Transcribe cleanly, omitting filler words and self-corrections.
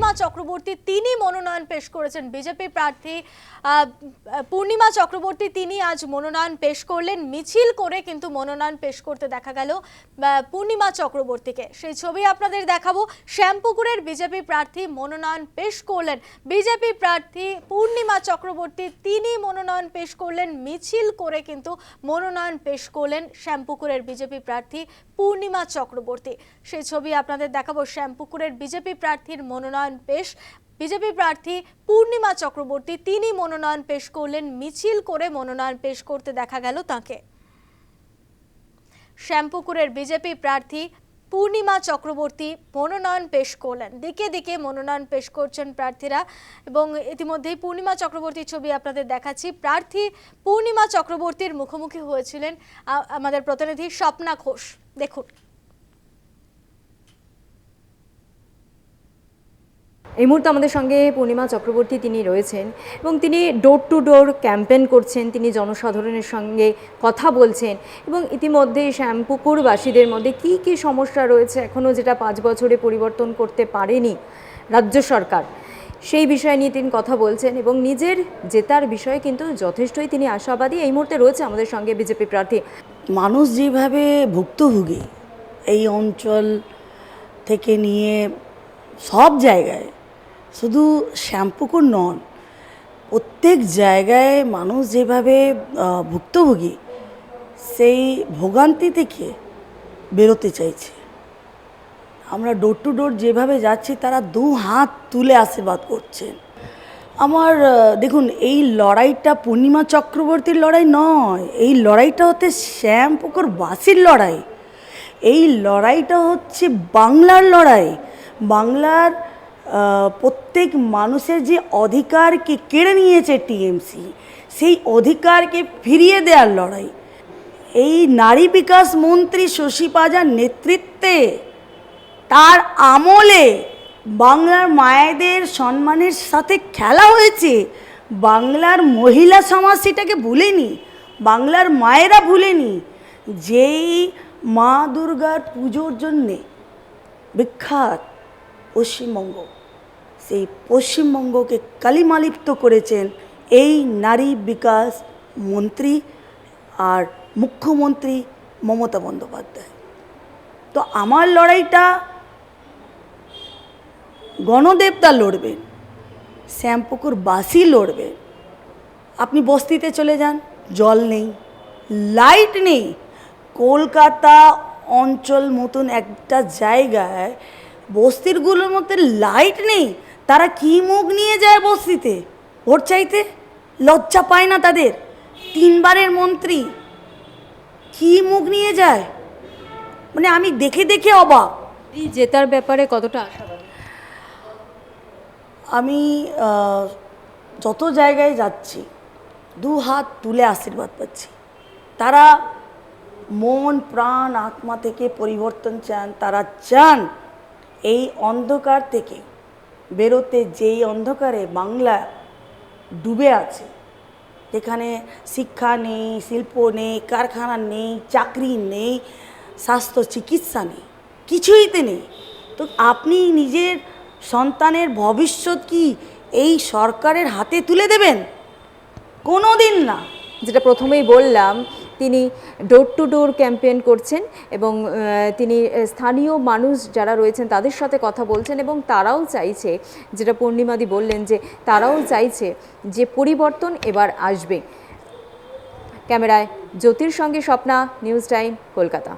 পূর্ণিমা চক্রবর্তী তিনি মনোনয়ন পেশ করেছেন। বিজেপি প্রার্থী পূর্ণিমা চক্রবর্তী তিনি আজ মনোনয়ন পেশ করলেন। মিছিল করে কিন্তু মনোনয়ন পেশ করতে দেখা গেল পূর্ণিমা চক্রবর্তীকে। সেই ছবি আপনাদের দেখাবো। শ্যামপুকুরের বিজেপি প্রার্থী মনোনয়ন পেশ করলেন। বিজেপি প্রার্থী পূর্ণিমা চক্রবর্তী তিনি মনোনয়ন পেশ করলেন। মিছিল করে কিন্তু মনোনয়ন পেশ করলেন শ্যামপুকুরের বিজেপি প্রার্থী পূর্ণিমা চক্রবর্তী। সেই ছবি আপনাদের দেখাবো। শ্যামপুকুরের বিজেপি প্রার্থীর মনোনয়ন পেশ। বিজেপি প্রার্থী পূর্ণিমা চক্রবর্তী তিনি মনোনয়ন পেশ করলেন। মিছিল করে মনোনয়ন পেশ করতে দেখা গেল তাকে। শ্যামপুকুরের বিজেপি প্রার্থী পূর্ণিমা চক্রবর্তী মনোনয়ন পেশ করলেন। দিকে দিকে মনোনয়ন পেশ করছেন প্রার্থীরা এবং ইতিমধ্যেই পূর্ণিমা চক্রবর্তীর ছবি আপনাদের দেখাচ্ছি। প্রার্থী পূর্ণিমা চক্রবর্তীর মুখোমুখি হয়েছিলেন আমাদের প্রতিনিধি স্বপ্না ঘোষ। দেখুন। এই মুহূর্তে আমাদের সঙ্গে পূর্ণিমা চক্রবর্তী তিনি রয়েছেন এবং তিনি ডোর টু ডোর ক্যাম্পেন করছেন। তিনি জনসাধারণের সঙ্গে কথা বলছেন এবং ইতিমধ্যে শ্যামপুকুরবাসীদের মধ্যে কি কি সমস্যা রয়েছে এখনও যেটা 5 বছরে পরিবর্তন করতে পারেনি রাজ্য সরকার, সেই বিষয় নিয়ে তিনি কথা বলছেন এবং নিজের জেতার বিষয়ে কিন্তু যথেষ্টই তিনি আশাবাদী। এই মুহূর্তে রয়েছে আমাদের সঙ্গে বিজেপি প্রার্থী। মানুষ যেভাবে ভুক্তভোগী এই অঞ্চল থেকে নিয়ে সব জায়গায়, শুধু শ্যামপুকুর নন, প্রত্যেক জায়গায় মানুষ যেভাবে ভুক্তভোগী, সেই ভোগান্তি থেকে বেরোতে চাইছে। আমরা ডোর টু ডোর যেভাবে যাচ্ছি তারা 2 হাত তুলে আশীর্বাদ করছেন। আমার দেখুন, এই লড়াইটা পূর্ণিমা চক্রবর্তীর লড়াই নয়, এই লড়াইটা হচ্ছে শ্যামপুকুরবাসীর লড়াই। এই লড়াইটা হচ্ছে বাংলার লড়াই। বাংলার প্রত্যেক মানুষের যে অধিকারকে কেড়ে নিয়েছে টিএমসি, সেই অধিকারকে ফিরিয়ে দেওয়ার লড়াই। এই নারী বিকাশ মন্ত্রী শশী পাজার নেতৃত্বে, তার আমলে বাংলার মায়েদের সম্মানের সাথে খেলা হয়েছে। বাংলার মহিলা সমাজ সেটাকে ভুলেনি, বাংলার মায়েরা ভুলেনি। যেই মা দুর্গার পুজোর জন্যে বিখ্যাত পশ্চিমবঙ্গ, সেই পশ্চিমবঙ্গকে কালিমালিপ্ত করেছেন এই নারী বিকাশ মন্ত্রী আর মুখ্যমন্ত্রী মমতা বন্দ্যোপাধ্যায়। তো আমার লড়াইটা গণদেবতা লড়বেন, শ্যামপুকুরবাসী লড়বেন। আপনি বস্তিতে চলে যান, জল নেই, লাইট নেই। কলকাতা অঞ্চল মতন একটা জায়গায় বস্তিরগুলোর মধ্যে লাইট নেই। তারা কি মুখ নিয়ে যায় বস্তিতে ভোট চাইতে? লজ্জা পায় না তাদের? 3 বারের মন্ত্রী কি মুখ নিয়ে যায়? মানে আমি দেখে দেখে অবাক। এই জেতার ব্যাপারে কতটা আশাবাদী? আমি যত জায়গায় যাচ্ছি 2 হাত তুলে আশীর্বাদ পাচ্ছি। তারা মন প্রাণ আত্মা থেকে পরিবর্তন চান। তারা চান এই অন্ধকার থেকে বেরোতে, যেই অন্ধকারে বাংলা ডুবে আছে, যেখানে শিক্ষা নেই, শিল্প নেই, কারখানা নেই, চাকরি নেই, স্বাস্থ্য চিকিৎসা নেই, কিছুইতে নেই। তো আপনি নিজের সন্তানের ভবিষ্যৎ কি এই সরকারের হাতে তুলে দেবেন? কোনো দিন না। যেটা প্রথমেই বললাম, তিনি ডোর টু ডোর ক্যাম্পেইন করছেন এবং তিনি স্থানীয় মানুষ যারা রয়েছেন তাদের সাথে কথা বলছেন এবং তারাও চাইছে, যেটা পূর্ণিমাদি বললেন, যে তারাও চাইছে যে পরিবর্তন এবার আসবে। ক্যামেরায় জ্যোতির সঙ্গে স্বপ্না, নিউজ টাইম, কলকাতা।